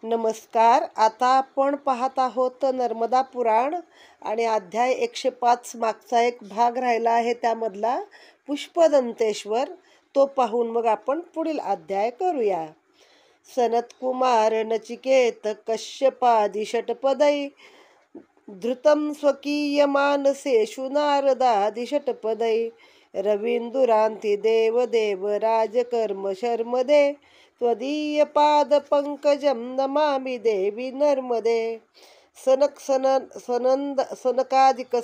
नमस्कार. आता आपण पाहत आहोत नर्मदा पुराण आणि अध्याय 105 मागचा एक भाग राहिला आहे त्यामधला पुष्पदंतेश्वर. तो पाहून मग आपण पुढील अध्याय करूया. सनत्कुमार नचिकेत कश्यपादि षटपदै धृतं स्वकीय मानसेषु नारदादि षटपदै रवींदुरांती देवदेव राजकर्म शर्मदे त्वदीय पाद पंकजम नमामि देवी नर्मदे. सनकादिक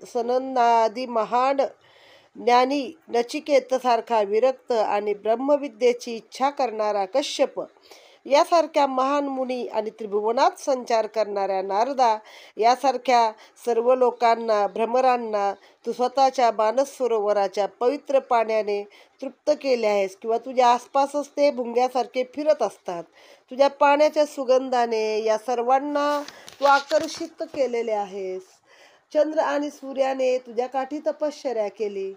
सनंदादी महान ज्ञानी नचिकेत सारखा विरक्त आणि ब्रह्मविद्येची इच्छा करणारा कश्यप यासारख्या महान मुनी आणि त्रिभुवनात संचार करणाऱ्या नारदा यासारख्या सर्व लोकांना भ्रमरांना तू स्वतःच्या मानस सरोवराच्या पवित्र पाण्याने तृप्त केले आहेस, किंवा तुझ्या आसपासच ते भुंग्यासारखे फिरत असतात. तुझ्या पाण्याच्या सुगंधाने या सर्वांना तू आकर्षित केलेले आहेस. चंद्र आणि सूर्याने तुझ्या काठी तपश्चर्या केली.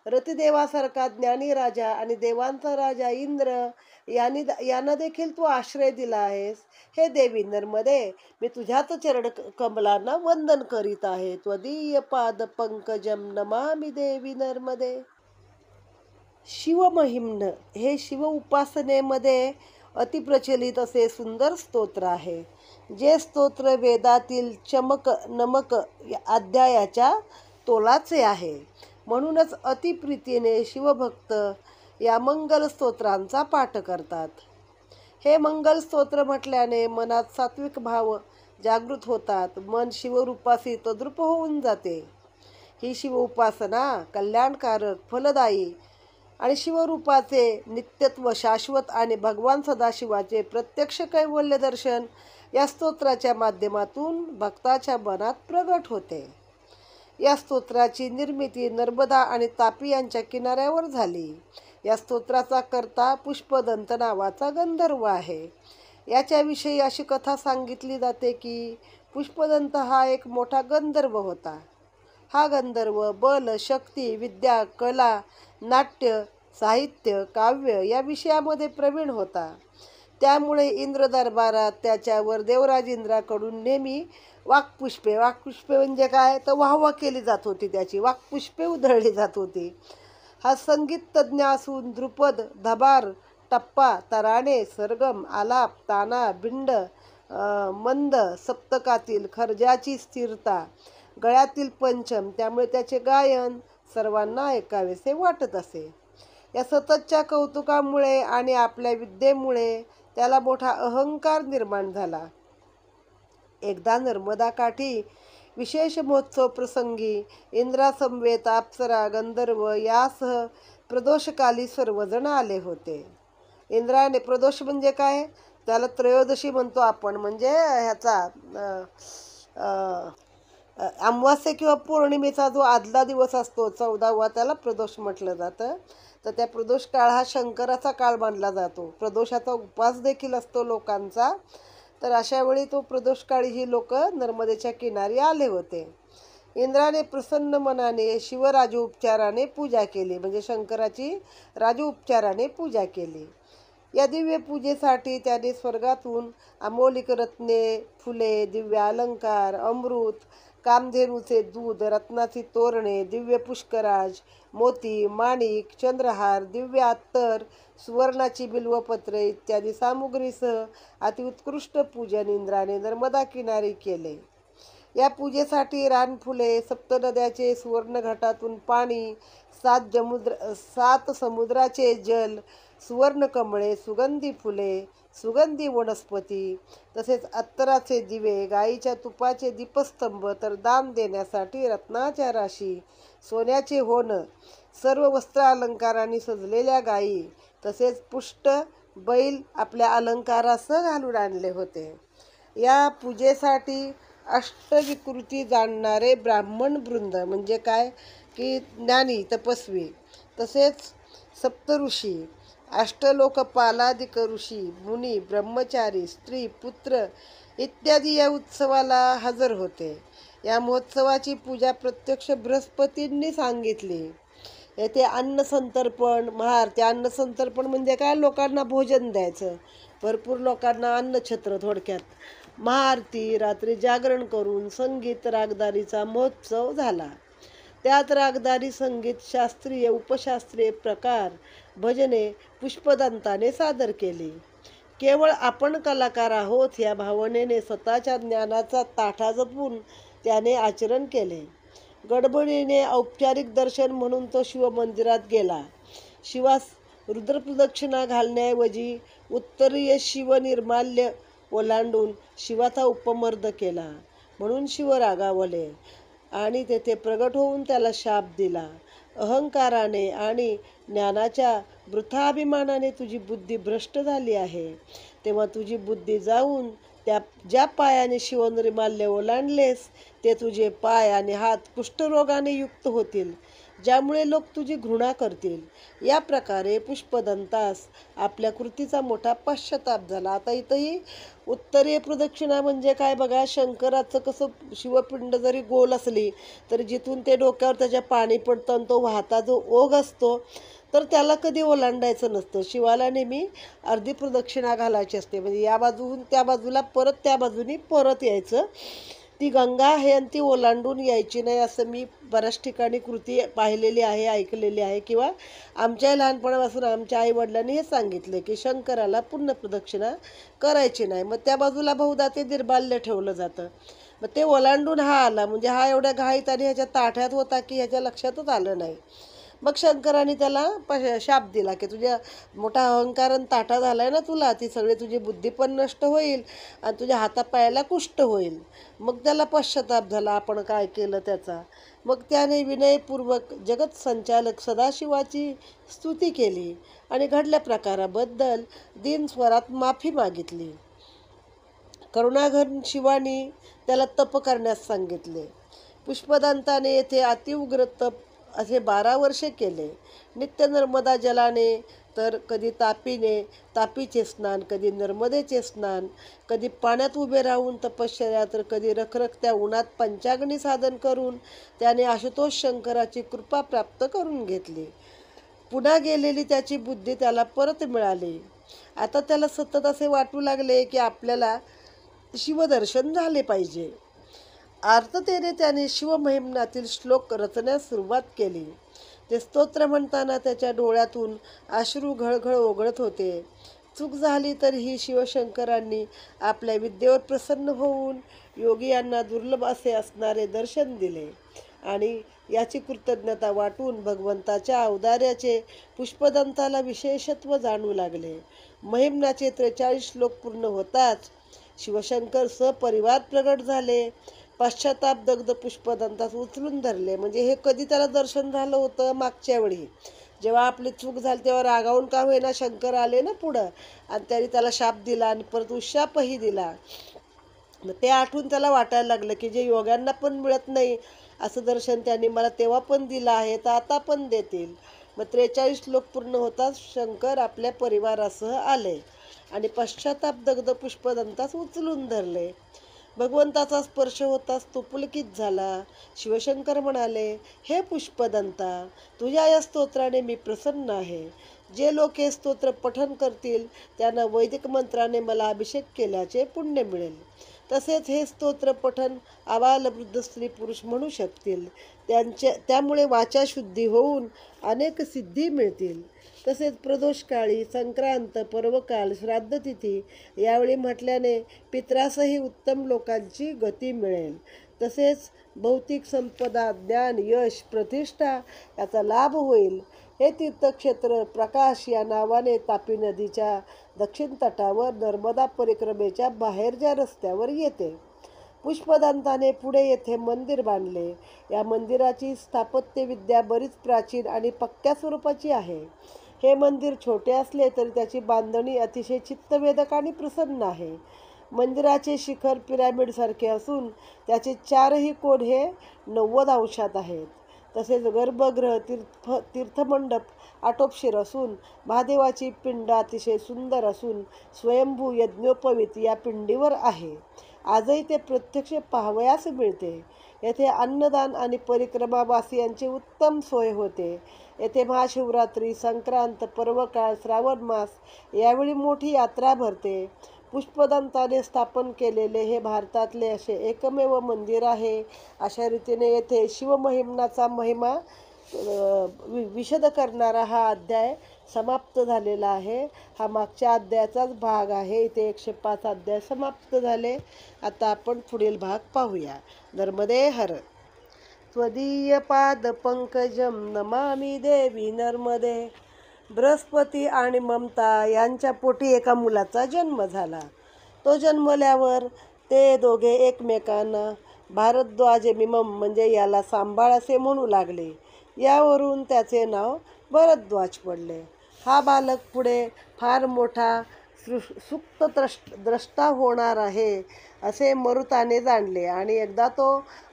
रतिदेवासारखा ज्ञानी राजा आणि देवांचा राजा इंद्र यांना देखील तू आश्रय दिला आहेस. हे देवी नर्मदे, मी तुझ्याच चरण कमलांना वंदन करीत आहे. त्वदीय पाद पंकजम नमामि देवी नर्मदे. शिवमहिम्न हे शिव उपासनेमध्ये अतिप्रचलित असे सुंदर स्तोत्र आहे. जे स्तोत्र वेदातील चमक नमक अध्यायाच्या तोलाचे आहे. म्हणूनच अतिप्रीतीने शिवभक्त या मंगल स्तोत्रांचा पाठ करतात. हे मंगल स्तोत्र म्हटल्याने मनात सात्विक भाव जागृत होतात. मन शिवरूपाशी तद्रूप होऊन जाते. ही शिव उपासना कल्याणकारक, फलदायी आणि शिवरूपाचे नित्यत्व शाश्वत आणि भगवान सदाशिवाचे प्रत्यक्ष कैवल्य दर्शन या स्तोत्राच्या माध्यमातून भक्ताच्या मनात प्रगट होते. या स्तोत्राची निर्मिती नर्मदा आणि तापी यांच्या किनाऱ्यावर झाली. या स्तोत्राचा कर्ता पुष्पदंत नावाचा गंधर्व आहे. याच्याविषयी अशी कथा सांगितली जाते की पुष्पदंत हा एक मोठा गंधर्व होता. हा गंधर्व बल, शक्ती, विद्या, कला, नाट्य, साहित्य, काव्य या विषयामध्ये प्रवीण होता. त्यामुळे इंद्र दरबारात त्याच्यावर देवराज इंद्राकडून नेहमी वाक्पुष्पे म्हणजे काय तर वाहवा केली जात होती. त्याची वाक्पुष्पे उधळली जात होती. हा संगीत तज्ज्ञ असून ध्रुपद, धबार, टप्पा, तराणे, सरगम, आलाप, ताना, भिंड, मंद, सप्तकातील खर्जाची स्थिरता, गळ्यातील पंचम, त्यामुळे त्याचे गायन सर्वांना ऐकावेसे वाटत असे. या सततच्या कौतुकामुळे आणि आपल्या विद्येमुळे त्याला मोठा अहंकार निर्माण झाला. एकदा नर्मदा काठी विशेष महोत्सव प्रसंगी इंद्रासमवेत अप्सरा, गंधर्व यासह प्रदोषकाली सर्वजण आले होते. इंद्राने, प्रदोष म्हणजे काय, त्याला त्रयोदशी म्हणतो आपण, म्हणजे ह्याचा अमावास्या किंवा पौर्णिमेचा जो आदला दिवस असतो 14वा, त्याला प्रदोष म्हटलं जातं. तर त्या प्रदोष काळ हा शंकराचा काळ मानला जातो. प्रदोषाचा उपवास देखील असतो लोकांचा. तर अशा वेळी तो प्रदोषकाळी ही लोक नर्मदेच्या किनारी आले होते. इंद्राने प्रसन्न मनाने शिवराजोपचाराने पूजा केली, म्हणजे शंकराची राजोपचाराने पूजा केली. या दिव्य पूजेसाठी त्याने स्वर्गातून अमोलिक रत्ने, फुले, दिव्य अलंकार, अमृत, कामधेनूचे दूध, रत्नाची तोरणे, दिव्य पुष्कराज, मोती, माणिक, चंद्रहार, दिव्य अत्तर, सुवर्णाची बिल्वपत्रे इत्यादी सामुग्रीसह अतिउत्कृष्ट पूजन इंद्राने नर्मदा किनारी केले. या पूजेसाठी रानफुले, सप्तनद्याचे सुवर्ण घाटातून पाणी, 7 समुद्राचे जल, सुवर्ण कमळे, सुगंधी फुले, सुगंधी वनस्पती, तसेच अत्तराचे दिवे, गाईच्या तुपाचे दीपस्तंभ, तर दान देण्यासाठी रत्नाच्या राशी, सोन्याचे होन, सर्व वस्त्र अलंकारांनी सजलेल्या गायी, तसेच पुष्ट बैल आपल्या अलंकारासह घालून आणले होते. या पूजेसाठी अष्टविकृती जाणणारे ब्राह्मण वृंद, म्हणजे काय की ज्ञानी, तपस्वी, तसेच सप्तऋषी, अष्टलोकपालादिक ऋषी, मुनी, ब्रह्मचारी, स्त्री, पुत्र इत्यादी या उत्सवाला हजर होते. या महोत्सवाची पूजा प्रत्यक्ष बृहस्पतींनी सांगितली. येथे अन्नसंतर्पण महाआरती, अन्नसंतर्पण म्हणजे काय, लोकांना भोजन द्यायचं. भरपूर लोकांना अन्नछत्र थोडक्यात. महाआरती, रात्री जागरण करून संगीत रागदारीचा महोत्सव झाला. त्यात रागदारी संगीत, शास्त्रीय उपशास्त्रीय प्रकार, भजने पुष्पदंताने सादर केली. केवळ आपण कलाकार आहोत या भावनेने स्वतःच्या ज्ञानाचा ताठा जपून त्याने आचरण केले. गडबडीने औपचारिक दर्शन म्हणून तो शिवमंदिरात गेला. शिवास रुद्रप्रदक्षिणा घालण्याऐवजी उत्तरीय शिवनिर्माल्य ओलांडून शिवाचा उपमर्द केला. म्हणून शिव रागावले आणि तेथे प्रगट होऊन त्याला शाप दिला. अहंकाराने आणि ज्ञानाच्या वृथाभिमानाने तुझी बुद्धी भ्रष्ट झाली आहे. तेव्हा तुझी बुद्धी जाऊन ज्या पायाने शिवनिर्माल्य ओलांडलेस ते तुझे पाय आणि हात कुष्ठरोगाने युक्त होतील, ज्यामुळे लोक तुझी घृणा करतील. या प्रकारे पुष्पदंतास आपल्या कृतीचा मोठा पश्चाताप झाला. आता इथंही उत्तरीय प्रदक्षिणा म्हणजे काय बघा, शंकराचं कसं शिवपिंड जरी गोल असली तरी जिथून ते डोक्यावर त्याच्या पाणी पडतं आणि तो वाहता जो ओघ असतो तर त्याला कधी ओलांडायचं नसतं. शिवाला नेहमी अर्धी प्रदक्षिणा घालायची असते, म्हणजे या बाजून त्या बाजूला परत त्या बाजूनी परत यायचं. ती गंगा आहे आणि ती ओलांडून यायची नाही, असं मी बऱ्याच ठिकाणी कृती पाहिलेली आहे, ऐकलेली आहे, किंवा आमच्या लहानपणापासून आमच्या आईवडिलांनी हे सांगितले की शंकराला पूर्ण प्रदक्षिणा करायची नाही. मग त्या बाजूला बहुधा ते निर्माल्य ठेवलं जातं. मग ते ओलांडून हा आला, म्हणजे हा एवढ्या घाईत आणि ह्याच्या ताठ्यात होता की ह्याच्या लक्षातच आलं नाही. मग शंकराने त्याला शाप दिला की तुझ्या मोठा अहंकार आणि ताठा झाला आहे ना तुला, ती सगळी तुझी बुद्धी पण नष्ट होईल आणि तुझ्या हातापायाला कुष्ठ होईल. मग त्याला पश्चाताप झाला आपण काय केलं त्याचा. मग त्याने विनयपूर्वक जगत संचालक सदाशिवाची स्तुती केली आणि घडल्या प्रकाराबद्दल दीन स्वरात माफी मागितली. करुणाघन शिवानी त्याला तप करण्यास सांगितले. पुष्पदंताने येथे अतिउग्र तप असे 12 वर्षे केले. नित्य नर्मदा जलाने, तर कधी तापीचे स्नान, कधी नर्मदेचे स्नान, कधी पाण्यात उभे राहून तपश्चर्या, तर कधी रखरखत्या उन्हात पंचाग्नी साधन करून त्याने आशुतोष शंकराची कृपा प्राप्त करून घेतली. पुन्हा गेलेली त्याची बुद्धी त्याला परत मिळाली. आता त्याला सतत असे वाटू लागले की आपल्याला शिवदर्शन झाले पाहिजे. आर्ततेने त्याने शिवमहिम्नातील श्लोक रचण्यास सुरुवात केली. ते स्तोत्र म्हणताना त्याच्या डोळ्यातून अश्रू घळघळ ओघळत होते. चूक झाली तरीही शिवशंकरांनी आपल्या विद्येवर प्रसन्न होऊन योगियांना दुर्लभ असे असणारे दर्शन दिले आणि याची कृतज्ञता वाटून भगवंताच्या औदार्याचे पुष्पदंताला विशेषत्व जाणू लागले. महिम्नाचे 43 श्लोक पूर्ण होताच शिवशंकर सपरिवार प्रगट झाले. पश्चाताप दग्ध पुष्पदंतास उचलून धरले. म्हणजे हे कधी त्याला दर्शन झालं होतं मागच्या वेळी जेव्हा आपली चूक झाली तेव्हा रागावून का होईना शंकर आले ना पुढं आणि त्यांनी त्याला शाप दिला आणि परत उशापही दिला. मग ते आठवून त्याला वाटायला लागलं की जे योग्यांना पण मिळत नाही असं दर्शन त्यांनी मला तेव्हा पण दिलं आहे तर आता पण देतील. मग 43 श्लोक पूर्ण होताच शंकर आपल्या परिवारासह आले आणि पश्चाताप दग्ध पुष्पदंतास उचलून धरले. भगवंताचा स्पर्श होताच तो पुलकित झाला. शिवशंकर म्हणाले, हे पुष्पदंता, तुझ्या या स्तोत्राने मी प्रसन्न आहे. जे लोक हे स्तोत्र पठण करतील त्यांना वैदिक मंत्राने मला अभिषेक केल्याचे पुण्य मिळेल. तसेच हे स्तोत्र पठण आबालवृद्ध स्त्री पुरुष म्हणू शकतील. त्यामुळे वाचा शुद्धी होऊन अनेक सिद्धी मिळतील. तसेच प्रदोषकाळी, संक्रांत, पर्वकाल, श्राद्धतिथी यावेळी म्हटल्याने पित्रासही उत्तम लोकांची गती मिळेल. तसेच भौतिक संपदा, ज्ञान, यश, प्रतिष्ठा याचा लाभ होईल. हे तीर्थक्षेत्र प्रकाश या नावाने तापी नदीच्या दक्षिण तटावर नर्मदा परिक्रमेच्या बाहेरच्या रस्त्यावर येते. पुष्पदंताने पुढे येथे मंदिर बांधले. या मंदिराची स्थापत्यविद्या बरीच प्राचीन आणि पक्क्या स्वरूपाची आहे. हे मंदिर छोटे असले तरी त्याची बांधणी अतिशय चित्तवेधक आणि प्रसन्न आहे. मंदिराचे शिखर पिरॅमिडसारखे असून त्याचे 4ही कोन हे 90 अंशात आहेत. तसेच गर्भगृह, तीर्थमंडप आटोपशीर असून महादेवाची पिंड अतिशय सुंदर असून स्वयंभू यज्ञोपवीत या पिंडीवर आहे. आजही ते प्रत्यक्ष पाहावयास मिळते. येथे अन्नदान आणि परिक्रमावासियांची उत्तम सोय होते. येथे महाशिवरात्री, संक्रांत, पर्वकाळ, श्रावण मास यावेळी मोठी यात्रा भरते. पुष्पदंताने स्थापन केलेले हे भारतातले असे एकमेव मंदिर आहे. अशा रीतीने येथे शिवमहिम्नाचा महिमा विशद करणारा हा अध्याय समाप्त झालेला आहे. हा मागच्या अध्यायाचाच भाग आहे. इथे 105 अध्याय समाप्त झाले. आता आपण पुढील भाग पाहूया. नर्मदे हर. त्वदीय पाद पंकजम नमामि देवी नर्मदे. बृहस्पती आणि ममता यांच्या पोटी एका मुलाचा जन्म झाला. तो जन्मल्यावर ते दोघे एकमेकांना भारद्वाजमिमम म्हणजे याला सांभाळ असे म्हणू लागले. यावरून त्याचे नाव भरद्वाज पडले. हा बालक पुढे फार मोठा सुक्त द्रष्टा होणार आहे असे मरुताने जाणले आणि एकदा तो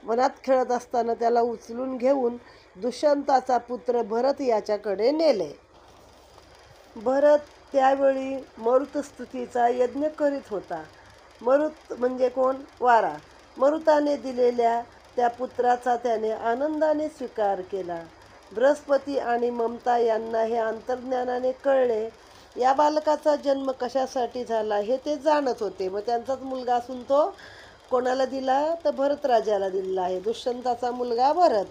वनात खेळत असताना त्याला उचलून घेऊन दुष्यंताचा पुत्र भरत याच्याकडे नेले. भरत त्यावेळी मरुतस्तुतीचा यज्ञ करीत होता. मरुत म्हणजे कोण? वारा. मरुताने दिलेल्या त्या पुत्राचा त्याने आनंदाने स्वीकार केला. बृहस्पती आणि ममता यांना हे अंतर्ज्ञानाने कळले. या बालकाचा जन्म कशासाठी झाला हे ते जाणत होते. मग त्यांचाच मुलगा असून तो कोणाला दिला? तर भरत राजाला दिलेला आहे. दुष्यंताचा मुलगा भरत.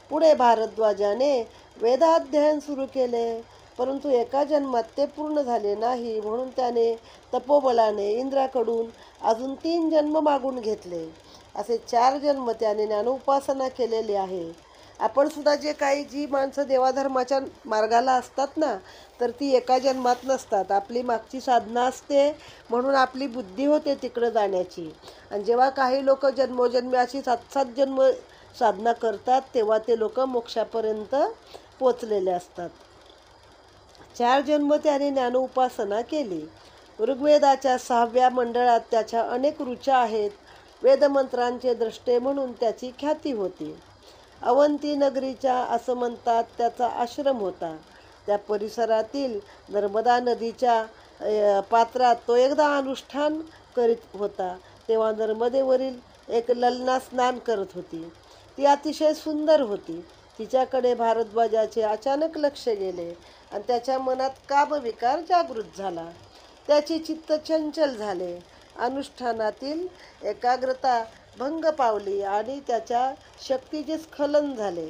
पुढे भारद्वाजाने वेदाध्ययन सुरू केले, परंतु एका जन्मात ते पूर्ण झाले नाही. म्हणून त्याने तपोबलाने इंद्राकडून अजून 3 जन्म मागून घेतले. असे 4 जन्म त्याने ज्ञानोपासना केलेली आहे. आपण सुद्धा जी माणसं देवाधर्माच्या मार्गाला असतात ना, तर ती एका जन्मात नसतात. आपली मागची साधना असते, म्हणून आपली बुद्धी होते तिकडं जाण्याची. आणि जेव्हा काही लोक जन्मोजन्मी अशी 7-7 जन्म साधना करतात, तेव्हा ते लोक मोक्षापर्यंत पोचलेले असतात. 4 जन्म त्याने ज्ञानोपासना केली. ऋग्वेदाच्या 6व्या मंडळात त्याच्या अनेक रुचा आहेत. वेदमंत्रांचे द्रष्टे म्हणून त्याची ख्याती होती. अवंती नगरीच्या असं म्हणतात त्याचा आश्रम होता. त्या परिसरातील नर्मदा नदीच्या पात्रात तो एकदा अनुष्ठान करीत होता. तेव्हा नर्मदेवरील एक ललना स्नान करत होती. ती अतिशय सुंदर होती. तिच्याकडे भारद्वाजाचे अचानक लक्ष गेले आणि त्याच्या मनात कामविकार जागृत झाला. त्याची चित्त चंचल झाले. अनुष्ठानातील एकाग्रता भंग पावली आणि त्याच्या शक्तीचे स्खलन झाले.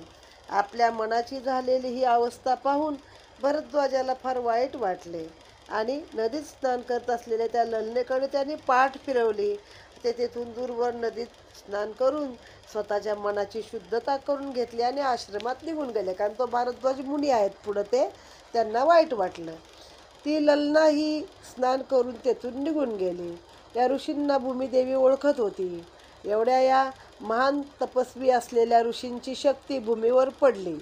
आपल्या मनाची झालेली ही अवस्था पाहून भरद्वाजाला फार वाईट वाटले आणि नदीत स्नान करत असलेल्या त्या ललनेकडे त्यांनी पाठ फिरवली. ते तेथून दूरवर नदीत स्नान करून स्वतःच्या मनाची शुद्धता करून घेतली आणि आश्रमात निघून गेले. कारण तो भारद्वाज मुनी आहेत. पुढं ते त्यांना वाईट वाटलं. ती ललना ही स्नान करून तेथून निघून गेली. या ऋषींना भूमिदेवी ओळखत होती. एवढ्या या महान तपस्वी असलेल्या ऋषींची शक्ती भूमीवर पडली.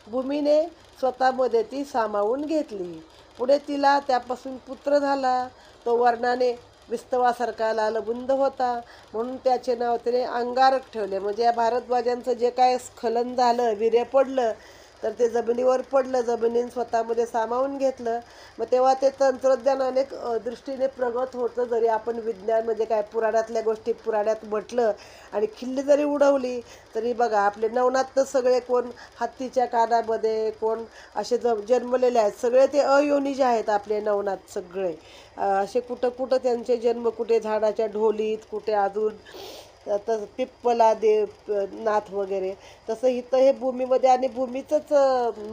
भूमीने स्वतःमध्ये ती सामावून घेतली. पुढे तिला त्यापासून पुत्र झाला. तो वर्णाने विस्तवासारखा लालबुंद होता, म्हणून त्याचे नाव तिने अंगारक ठेवले. म्हणजे या भारद्वाजांचं जे काय स्खलन झालं, वीर्य पडलं, तर ते जमिनीवर पडलं. जमिनीने स्वतःमध्ये सामावून घेतलं. मग तेव्हा ते तंत्रज्ञान अनेक दृष्टीने प्रगत होतं. जरी आपण विज्ञान म्हणजे काय पुराणातल्या गोष्टी पुराण्यात म्हटलं आणि खिल्ली जरी उडवली, तरी बघा आपले नवनाथ तर सगळे कोण हत्तीच्या कानामध्ये, कोण असे जन्मलेले आहेत. सगळे ते अयोनिज आहेत आपले नवनाथ सगळे. असे कुठं कुठं त्यांचे जन्म, कुठे झाडाच्या ढोलीत, कुठे अजून तसं पिप्पला देव नाथ वगैरे. तसं इथं हे भूमीमध्ये आणि भूमीचंच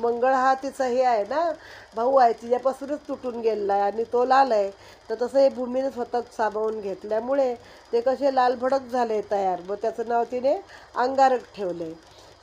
मंगळ हा तिचा हे आहे ना, भाऊ आहे, तिच्यापासूनच तुटून गेलेला आहे आणि तो लाल आहे. तर तसं हे भूमीने स्वतःच सामावून घेतल्यामुळे ते कसे लालभडक झाले तयार. मग त्याचं नाव तिने अंगारक ठेवले.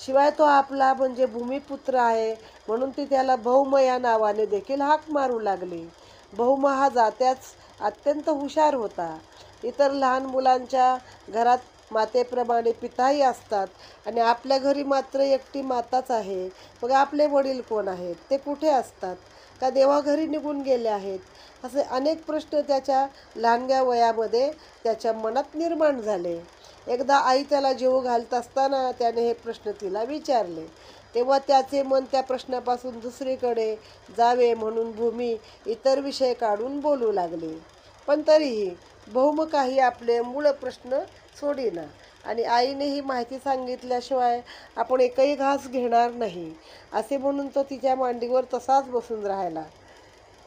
शिवाय तो आपला म्हणजे भूमिपुत्र आहे, म्हणून ती त्याला भौम या नावाने देखील हाक मारू लागली. भौम हा जात्याच अत्यंत हुशार होता. इतर लहान मुलांच्या घरात मातेप्रमाणे पिताही असतात आणि आपल्या घरी मात्र एकटी माताच आहे. मग आपले वडील कोण आहेत? ते कुठे असतात? का देवाघरी निघून गेले आहेत? असे अनेक प्रश्न त्याच्या लहानग्या वयामध्ये त्याच्या मनात निर्माण झाले. एकदा आई त्याला जेवू घालत असताना त्याने हे प्रश्न तिला विचारले. तेव्हा त्याचे मन त्या प्रश्नापासून दुसरीकडे जावे म्हणून भूमी इतर विषय काढून बोलू लागली. पण तरीही भौम काही आपले मूळ प्रश्न सोडीना आणि आईने ही माहिती सांगितल्याशिवाय आपण एकही घास घेणार नाही असे म्हणून तो तिच्या मांडीवर तसाच बसून राहिला.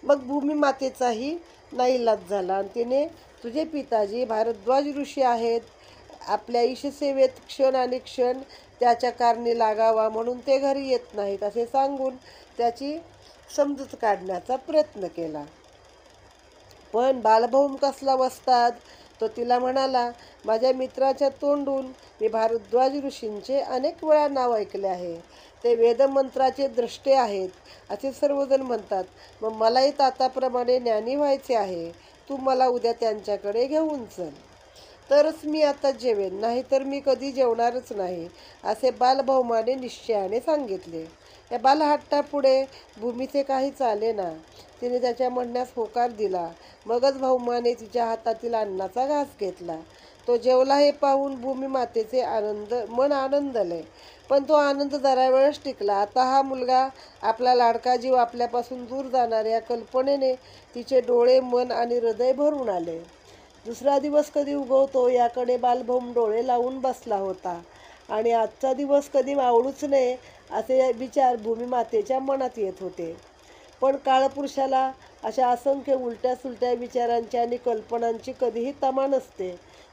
मग भूमी मातेचाही नाईलाज झाला आणि तिने तुझे पिताजी भारद्वाज ऋषी आहेत, आपल्या ईशसेवेत क्षण आणि क्षण त्याच्या कारणी लागावा म्हणून ते घरी येत नाहीत असे सांगून त्याची समजूत काढण्याचा प्रयत्न केला. पण बालभौम कसला वस्ताद, तो तिला म्हणाला, माझ्या मित्राच्या तोंडून मी भारद्वाज ऋषींचे अनेक वेळा नाव ऐकले आहे. ते वेदमंत्राचे द्रष्टे आहेत असे सर्वजण म्हणतात. मग मलाही ताताप्रमाणे ज्ञानी व्हायचे आहे. तू मला उद्या त्यांच्याकडे घेऊन चल, तरच मी आता जेवेन, नाहीतर मी कधी जेवणारच नाही असे बालभौमाने निश्चयाने सांगितले. या बालहट्टापुढे भूमीचे काही चालेना. तिने त्याच्या म्हणण्यास होकार दिला. मगच भौमाने तिच्या हातातील अन्नाचा घास घेतला. तो जेवला हे पाहून भूमी मातेचे मन आनंदले. पण तो आनंद जरा वेळच टिकला. आता हा मुलगा, आपला लाडका जीव आपल्यापासून दूर जाणार या कल्पनेने तिचे डोळे, मन आणि हृदय भरून आले. दुसरा दिवस कधी उगवतो याकडे बालभौम डोळे लावून बसला होता आणि आजचा दिवस कधी मावळूच नये असे विचार भूमिमातेच्या मनात येत होते. पण काळपुरुषाला अशा असंख्य उलट्या सुलट्या विचारांची आणि कल्पनांची कधीही तमा नसते.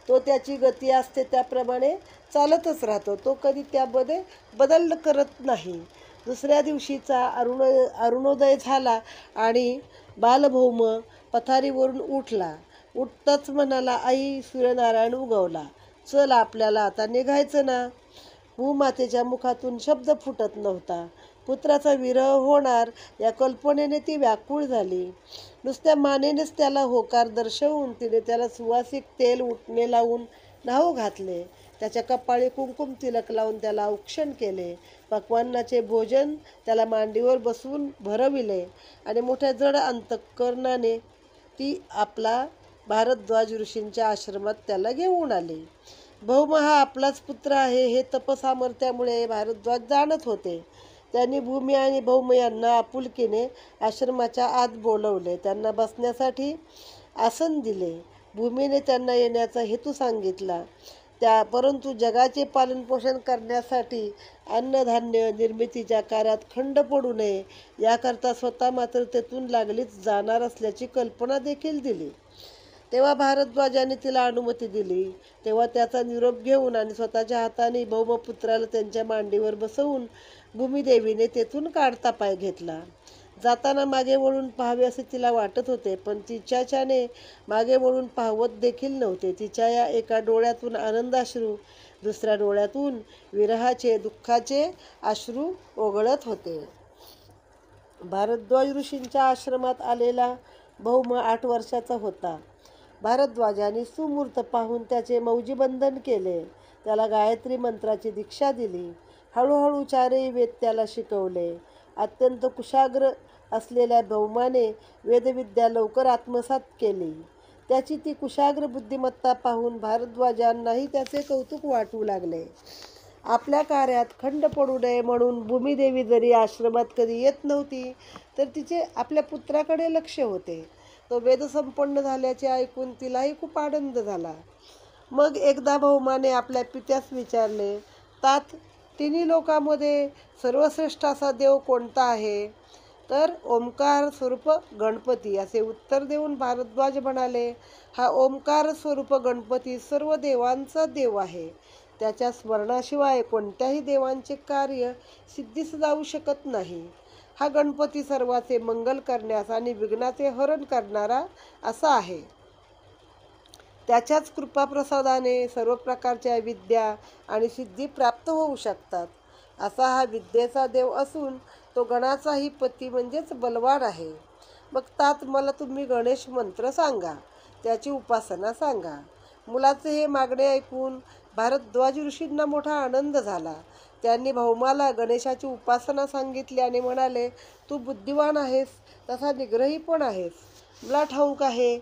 तो त्याची गती असते त्याप्रमाणे चालतच राहतो. तो कधी त्यामध्ये बदल करत नाही. दुसऱ्या दिवशीचा अरुणोदय झाला आणि बालभौम पथारीवरून उठला. उठताच म्हणाला, आई, सूर्यनारायण उगवला, चल आपल्याला आता निघायचं ना. भूमातेच्या मुखातून शब्द फुटत नव्हता. पुत्राचा विरह होणार या कल्पनेने ती व्याकुळ झाली. नुसत्या मानेनेच त्याला होकार दर्शवून तिने त्याला सुवासिक तेल उटणे लावून न्हाऊ घातले. त्याच्या कपाळी कुंकुम तिलक लावून त्याला औक्षण केले. पक्वान्नाचे भोजन त्याला मांडीवर बसवून भरविले आणि मोठ्या जड अंतःकरणाने ती आपला भारद्वाज ऋषींच्या आश्रमात त्याला घेऊन आली. भौम हा आपलाच पुत्र आहे हे तपसामर्थ्यामुळे भारद्वाज जाणत होते. त्यांनी भूमी आणि भौम यांना आपुलकीने आश्रमाच्या आत बोलवले. त्यांना बसण्यासाठी आसन दिले. भूमीने त्यांना येण्याचा हेतू सांगितला. परंतु जगाचे पालनपोषण करण्यासाठी अन्नधान्य निर्मितीच्या कार्यात खंड पडू नये याकरता स्वतः मात्र तेथून लागलीच जाणार असल्याची कल्पना देखील दिली. तेव्हा भारद्वाजाने तिला अनुमती दिली. तेव्हा त्याचा निरोप घेऊन आणि स्वतःच्या हाताने भौमपुत्राला त्यांच्या मांडीवर बसवून भूमिदेवीने तेथून काढता पाय घेतला. जाताना मागे वळून पाहावे असे तिला वाटत होते, पण तिच्याच्याने मागे वळून पाहवत देखील नव्हते. तिच्या या एका डोळ्यातून आनंदाश्रू, दुसऱ्या डोळ्यातून विरहाचे, दुःखाचे अश्रू ओघळत होते. भारद्वाज ऋषींच्या आश्रमात आलेला भौम 8 वर्षाचा होता. भारद्वाजाने सुमूर्त पाहून त्याचे मौजीबंधन केले. त्याला गायत्री मंत्राची दीक्षा दिली. हळूहळू 4ही वेद त्याला शिकवले. अत्यंत कुशाग्र असलेल्या भौमाने वेदविद्या लवकर आत्मसात केली. त्याची ती कुशाग्र बुद्धिमत्ता पाहून भारद्वाजांनाही त्याचे कौतुक वाटू लागले. आपल्या कार्यात खंड पडू नये म्हणून भूमिदेवी जरी आश्रमात कधी येत नव्हती, तर तिचे आपल्या पुत्राकडे लक्ष होते. तो वेदसंपन्न झाल्याचे ऐकून तिलाही खूप आनंद झाला. मग एकदा भौमाने आपल्या पित्यास विचारले, तात, तिन्ही लोकांमध्ये सर्वश्रेष्ठ असा देव कोणता आहे? तर ओंकार स्वरूप गणपती असे उत्तर देऊन भारद्वाज म्हणाले, हा ओंकार स्वरूप गणपती सर्व देवांचा देव आहे. त्याच्या स्मरणाशिवाय कोणत्याही देवांचे कार्य सिद्धीस जाऊ शकत नाही. हा गणपती सर्वाचे मंगल करण्यास आणि विघ्नाचे हरण करणारा असा आहे. त्याच्याच कृपाप्रसादाने सर्व प्रकारच्या विद्या आणि सिद्धी प्राप्त होऊ शकतात. असा हा विद्येचा देव असून तो गणाचाही पती म्हणजेच बलवान आहे. मग तात, मला तुम्ही गणेश मंत्र सांगा, त्याची उपासना सांगा. मुलाचे हे मागणे ऐकून भारद्वाज ऋषींना मोठा आनंद झाला. त्यांनी भौमाला गणेशाची उपासना सांगितली आणि म्हणाले, तू बुद्धिवान आहेस, तसा निग्रही पण आहेस. मला ठाऊक आहे,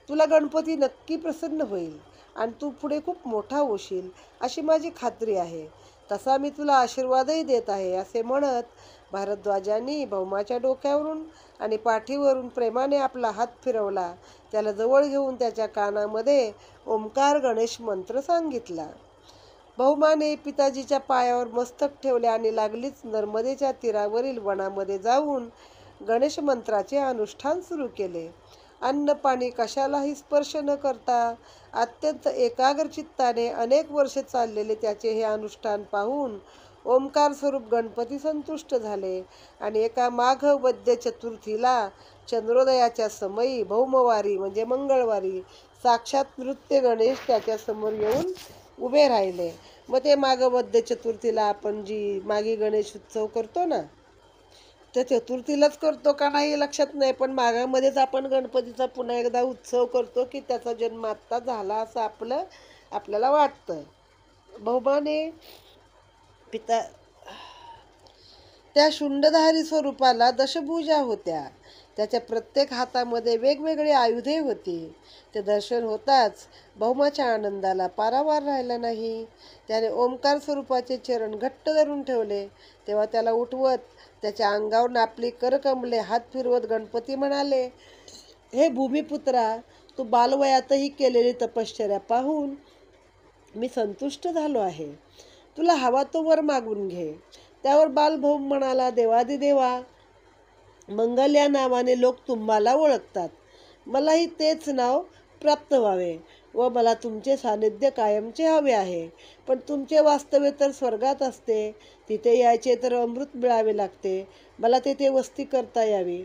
तुला गणपती नक्की प्रसन्न होईल आणि तू पुढे खूप मोठा होशील अशी माझी खात्री आहे. तसा मी तुला आशीर्वादही देत आहे, असे म्हणत भारद्वाजांनी भौमाच्या डोक्यावरून आणि पाठीवरून प्रेमाने आपला हात फिरवला. त्याला जवळ घेऊन त्याच्या कानामध्ये ओंकार गणेश मंत्र सांगितला. भौमाने पिताजीच्या पायावर मस्तक ठेवले आणि लागलीच नर्मदेच्या तीरावरील वनामध्ये जाऊन गणेश मंत्राचे अनुष्ठान सुरू केले. अन्न पाणी कशालाही स्पर्श न करता अत्यंत एकाग्र चित्ताने अनेक वर्षे चाललेले त्याचे हे अनुष्ठान पाहून ओंकार स्वरूप गणपती संतुष्ट झाले आणि एका माघ वद्य चतुर्थीला चंद्रोदयाच्या समयी भौमवारी म्हणजे मंगळवारी साक्षात नृत्य गणेश त्याच्या समोर येऊन उभे राहिले. मग ते माघ वद्य चतुर्थीला आपण जी मागी गणेश उत्सव करतो ना, तर चतुर्थीलाच करतो का नाही लक्षात नाही, पण माघामध्येच आपण गणपतीचा पुन्हा एकदा उत्सव करतो की त्याचा जन्म आत्ता झाला असं आपल्याला वाटतं. भौमाने पिता त्या शुंडधारी स्वरूपाला दशभुजा होत्या. त्याच्या प्रत्येक हातामध्ये वेगवेगळी आयुधे होती. ते दर्शन होताच भौमाच्या आनंदाला पारावार राहिला नाही. त्याने ओंकार स्वरूपाचे चरण घट्ट धरून ठेवले. तेव्हा त्याला उठवत त्याच्या अंगावरून आपली करकमले हात फिरवत गणपती म्हणाले, हे भूमिपुत्रा, तू बालवयातही केलेली तपश्चर्या पाहून मी संतुष्ट झालो आहे. तुला हवा तो वर मागून घे. त्यावर बालभौम म्हणाला, देवादिदेवा, मंगल या नावाने लोक तुम्हाला ओळखतात. मलाही तेच नाव प्राप्त व्हावे व मला तुमचे सानिध्य कायमचे हवे आहे. पण तुमचे वास्तव्य तर स्वर्गात असते. तिथे यायचे तर अमृत मिळावे लागते. मला तेथे वस्ती करता यावी.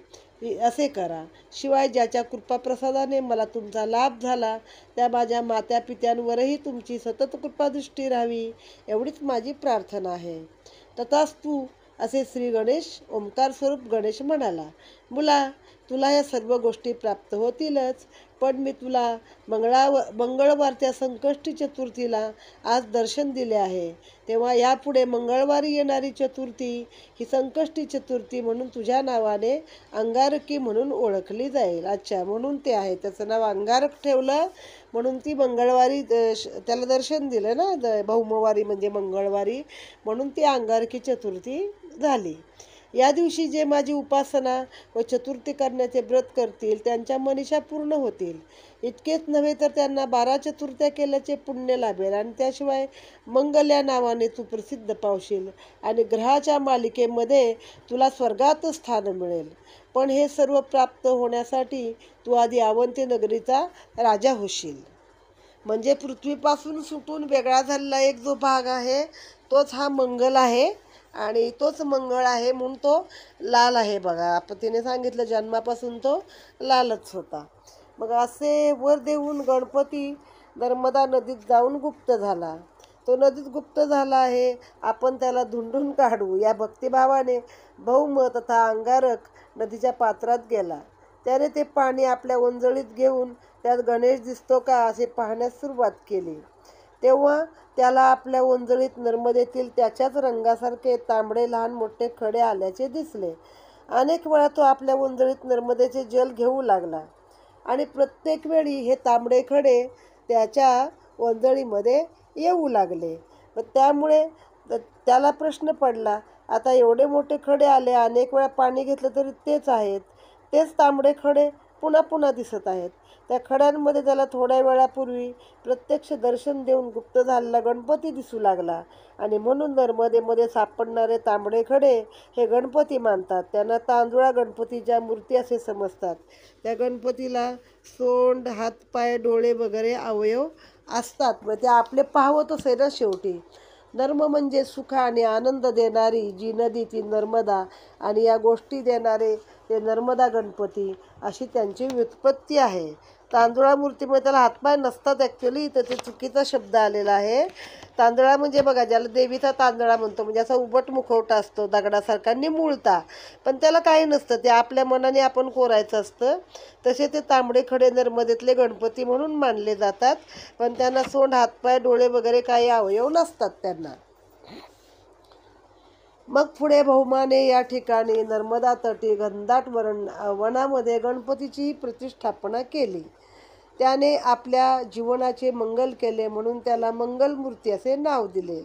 असे करा. शिवाय ज्याच्या कृपाप्रसादाने मला तुमचा लाभ झाला त्या माझ्या मात्या पित्यांवरही तुमची सतत कृपादृष्टी राहावी, एवढीच माझी प्रार्थना आहे. तथास्तु, असे श्री गणेश ओंकार स्वरूप गणेश म्हणाला. मुला, तुला या सर्व गोष्टी प्राप्त होतीलच, पण मी तुला मंगळवारच्या संकष्टी चतुर्थीला आज दर्शन दिले आहे. तेव्हा यापुढे मंगळवारी येणारी चतुर्थी ही संकष्टी चतुर्थी म्हणून तुझ्या नावाने अंगारकी म्हणून ओळखली जाईल. अच्छा, म्हणून ते आहे, त्याचं नाव अंगारक ठेवलं म्हणून ती मंगळवारी त्याला दर्शन दिलं ना, भौमवारी म्हणजे मंगळवारी, म्हणून ती अंगारकी चतुर्थी झाली. या दिवशी जे माझी उपासना व चतुर्थी करण्याचे व्रत करतील त्यांच्या मनीषा पूर्ण होतील. इतकेच नव्हे तर त्यांना 12 चतुर्थ्या केल्याचे पुण्य लाभेल आणि त्याशिवाय मंगल या नावाने तू प्रसिद्ध पावशील आणि ग्रहाच्या मालिकेमध्ये तुला स्वर्गात स्थान मिळेल. पण हे सर्व प्राप्त होण्यासाठी तू आधी अवंती नगरीचा राजा होशील. म्हणजे पृथ्वीपासून सुटून वेगळा झालेला एक जो भाग आहे तोच हा मंगल आहे आणि तोच मंगळ आहे म्हणून तो लाल आहे. बघा, आपण तिने सांगितलं जन्मापासून तो लालच होता. मग असे वर देऊन गणपती नर्मदा नदीत जाऊन गुप्त झाला. तो नदीत गुप्त झाला आहे, आपण त्याला धुंडून काढू या भक्तिभावाने भौम तथा अंगारक नदीच्या पात्रात गेला. त्याने ते पाणी आपल्या ओंजळीत घेऊन त्यात गणेश दिसतो का असे पाहण्यास सुरुवात केली. तेव्हा त्याला आपल्या ओंजळीत नर्मदेतील त्याच्याच रंगासारखे तांबडे लहान मोठे खडे आल्याचे दिसले. अनेक वेळा तो आपल्या ओंजळीत नर्मदेचे जल घेऊ लागला आणि प्रत्येक वेळी हे तांबडे खडे त्याच्या ओंजळीमध्ये येऊ लागले. त्यामुळे त्याला प्रश्न पडला, आता एवढे मोठे खडे आले, अनेक वेळा पाणी घेतलं तरी तेच आहेत, तेच तांबडे खडे पुन्हा पुन्हा दिसत आहेत. त्या खड्यांमध्ये त्याला थोड्या वेळापूर्वी प्रत्यक्ष दर्शन देऊन गुप्त झालेला गणपती दिसू लागला आणि म्हणून नर्मदेमध्ये सापडणारे तांबडे खडे हे गणपती मानतात. त्यांना तांदुळा गणपतीच्या मूर्ती असे समजतात. त्या गणपतीला सोंड, हातपाय, डोळे वगैरे अवयव असतात. मग ते आपले पाहवतच आहे ना शेवटी. नर्म म्हणजे सुख आणि आनंद देणारी जी नदी ती नर्मदा आणि या गोष्टी देणारे ते नर्मदा गणपती अशी त्यांची व्युत्पत्ती आहे. तांदुळा मूर्तीमुळे त्याला हातपाय नसतात ॲक्च्युली, तर ते चुकीचा शब्द आलेला आहे. तांदळा म्हणजे बघा, ज्याला देवीचा तांदळा म्हणतो म्हणजे असा उभट मुखवटा असतो दगडासारखा निमुळता, पण त्याला काही नसतं, ते आपल्या मनाने आपण कोरायचं असतं. तसे ते तांबडे खडे नर्मदेतले गणपती म्हणून मानले जातात, पण त्यांना सोंड, हातपाय, डोळे वगैरे काही अवयव नसतात त्यांना. मग पुढे भौमाने या ठिकाणी नर्मदा तटी घनदाट वनामध्ये गणपतीची प्रतिष्ठापना केली. त्याने आपल्या जीवनाचे मंगल केले म्हणून त्याला मंगलमूर्ती असे नाव दिले.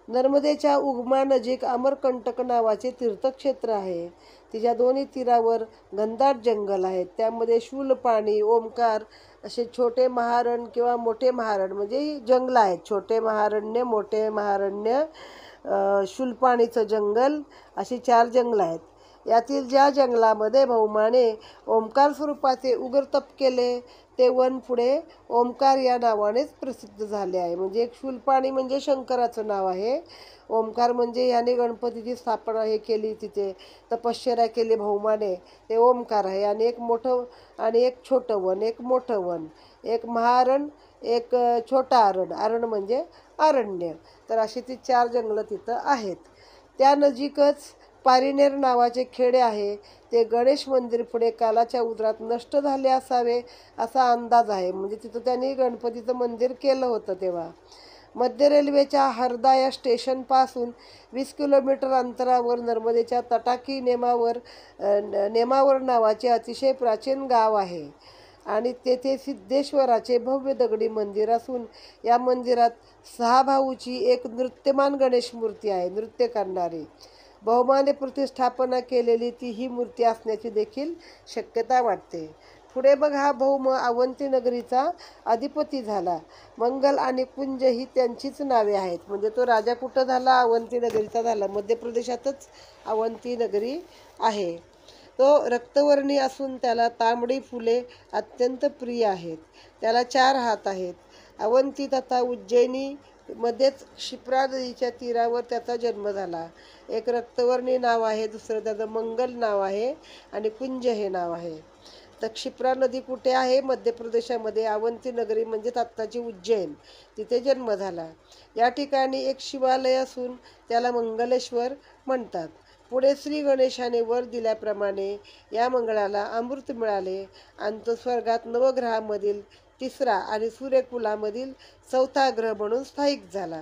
नर्मदेच्या उगमानजीक अमरकंटक नावाचे तीर्थक्षेत्र आहे. तिच्या दोन्ही तीरावर घनदाट जंगल आहेत. त्यामध्ये शूलपाणी, ओमकार असे छोटे महारण किंवा मोठे महारण म्हणजे जंगल आहेत. छोटे महारण्य, मोठे महारण्य, शूलपाणीचं जंगल अशी 4 जंगलं आहेत. यातील ज्या जंगलामध्ये भौमाने ओंकार स्वरूपाचे उग्र तप केले ते वन पुढे ओंकार या नावानेच प्रसिद्ध झाले आहे. म्हणजे एक शूलपाणी म्हणजे शंकराचं नाव आहे. ओंकार म्हणजे याने गणपतीची स्थापना केली, तिथे तपश्चर्या केली भौमाने, ते ओंकार आहे. आणि एक मोठं आणि एक छोटं वन, एक मोठं वन, एक महारण, एक छोटा अरण, अरण म्हणजे अरण्य. तर अशी ती 4 जंगलं तिथं आहेत. त्या नजीकच पारिनेर नावाचे खेडे आहे. ते गणेश मंदिर पुढे कालाच्या उदरात नष्ट झाले असावे असा अंदाज आहे. म्हणजे तिथं त्यांनी गणपतीचं मंदिर केलं होतं तेव्हा. मध्य रेल्वेच्या हरदा या स्टेशनपासून 20 किलोमीटर अंतरावर नर्मदेच्या तटाकी नेमावर नावाचे अतिशय प्राचीन गाव आहे. आणि तेथे सिद्धेश्वराचे भव्य दगडी मंदिर असून या मंदिरात 6 भाऊची एक नृत्यमान गणेश मूर्ती आहे, नृत्य करणारी. भौमाने प्रतिष्ठापना केलेली ती ही मूर्ती असण्याची देखील शक्यता वाटते. पुढे बघ, हा भौम अवंती नगरीचा अधिपती झाला. मंगल आणि कुंज ही त्यांचीच नावे आहेत. म्हणजे तो राजा कुठं झाला? अवंती नगरीचा झाला. मध्य प्रदेशातच अवंती नगरी आहे. तो रक्तवर्णी असून त्याला तांबडी फुले अत्यंत प्रिय आहेत. त्याला 4 हात आहेत. अवंती तथा उज्जैनी मध्येच क्षिप्रा नदीच्या तीरावर त्याचा जन्म झाला. एक रक्तवर्णी नाव आहे, दुसरं त्याचं मंगल नाव आहे आणि कुंज हे नाव आहे. तर क्षिप्रा नदी कुठे आहे? मध्य प्रदेशामध्ये. अवंती नगरी म्हणजे आत्ताची उज्जैन, तिथे जन्म झाला. या ठिकाणी एक शिवालय असून त्याला मंगलेश्वर म्हणतात. पुढे श्री गणेशाने वर दिल्याप्रमाणे या मंगळाला अमृत मिळाले आणि तो स्वर्गात नवग्रहामधील 3रा आणि सूर्यकुलामधील 4था ग्रह म्हणून स्थायिक झाला.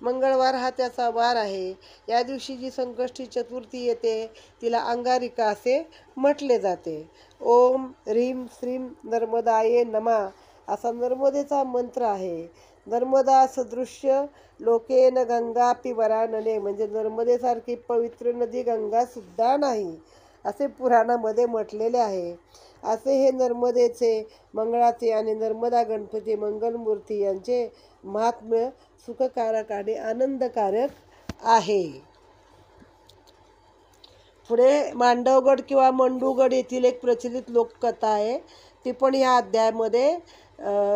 मंगळवार हा त्याचा वार आहे. या दिवशी जी संकष्टी चतुर्थी येते तिला अंगारिका असे म्हटले जाते. ओम ह्रीं श्रीं नर्मदाये नमः असा नर्मदेचा मंत्र आहे. नर्मदा सदृश्य लोकेन गंगा पिवरानने म्हणजे नर्मदेसारखी पवित्र नदी गंगा सुद्धा नाही असे पुराणामध्ये म्हटलेले आहे. असे हे नर्मदेचे, मंगळाचे आणि नर्मदा गणपती मंगलमूर्ती यांचे महात्म्य सुखकारक आणि आनंदकारक आहे. पुढे मांडवगड किंवा मंडूगड येथील एक प्रचलित लोककथा आहे. ती पण या अध्यायामध्ये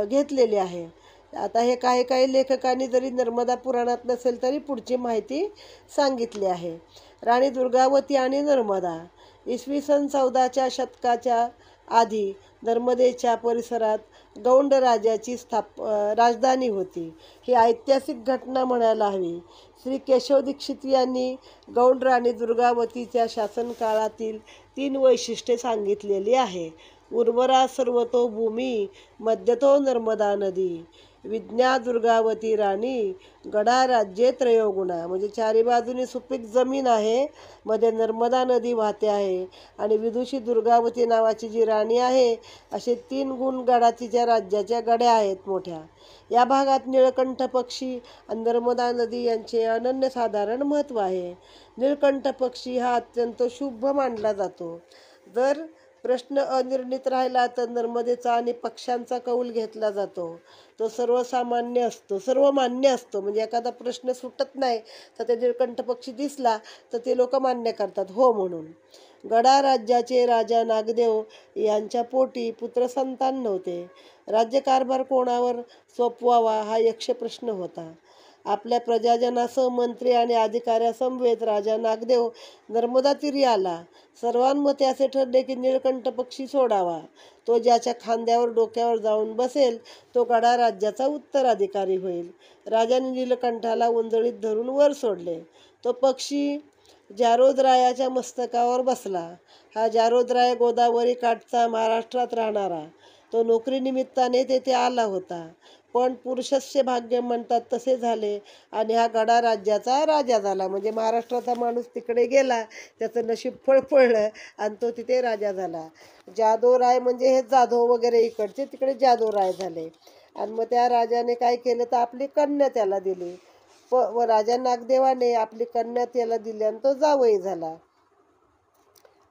घेतलेली आहे. आता हे काही लेखकांनी जरी नर्मदा पुराणात नसेल तरी पुढची माहिती सांगितली आहे. राणी दुर्गावती आणि नर्मदा. इसवी सन 14व्या शतकाच्या आधी नर्मदेच्या परिसरात गौंड राजाची राजधानी होती. ही ऐतिहासिक घटना म्हणायला हवी. श्री केशव दीक्षित यांनी गौंड राणी दुर्गावतीच्या शासनकाळातील 3 वैशिष्ट्ये सांगितलेली आहे. उर्वरा सर्वतो भूमी, मध्यतो नर्मदा नदी, विज्ञा दुर्गावती राणी, गडा राज्ये त्रयोगुणा. म्हणजे 4ही बाजूनी सुपीक जमीन आहे, मध्ये नर्मदा नदी वाहते आहे आणि विदुषी दुर्गावती नावाची जी राणी आहे असे 3 गुण गडा तिच्या राज्याच्या गड्या आहेत मोठ्या. या भागात निळकंठ पक्षी आणि नर्मदा नदी यांचे अनन्यसाधारण महत्त्व आहे. निळकंठ पक्षी हा अत्यंत शुभ मानला जातो. जर प्रश्न अनिर्णित राहिला तर नर्मदेचा आणि पक्ष्यांचा कौल घेतला जातो. तो सर्वमान्य असतो. म्हणजे एखादा प्रश्न सुटत नाही तर ते निळकंठ पक्षी दिसला तर ते लोक मान्य करतात हो म्हणून. गडा राज्याचे राजा नागदेव यांच्या पोटी पुत्रसंतान नव्हते. राज्यकारभार कोणावर सोपवावा हा यक्ष प्रश्न होता. आपल्या प्रजाजनासह मंत्री आणि अधिकाऱ्यासमवेत राजा नागदेव नर्मदा तीरी आला. सर्वांमते असे ठरले की निळकंठ पक्षी सोडावा. तो ज्याच्या खांद्यावर डोक्यावर जाऊन बसेल तो गडा राज्याचा उत्तराधिकारी होईल. राजाने नीलकंठाला उंजळीत धरून वर सोडले. तो पक्षी जारोदरायाच्या मस्तकावर बसला. हा जारोदराय गोदावरी काठचा, महाराष्ट्रात राहणारा. तो नोकरीनिमित्ताने तेथे आला होता. पण पुरुषस्य भाग्य म्हणतात तसे झाले आणि हा गडा राज्याचा राजा झाला. म्हणजे महाराष्ट्राचा माणूस तिकडे गेला, त्याचं नशीब फळफळलं आणि तो तिथे राजा झाला. जादवराय म्हणजे हे जाधव वगैरे इकडचे तिकडे जादवराय झाले. आणि मग त्या राजाने काय केलं तर आपली कन्या त्याला दिली. व राजा नागदेवाने आपली कन्या त्याला दिली आणि तो जावई झाला.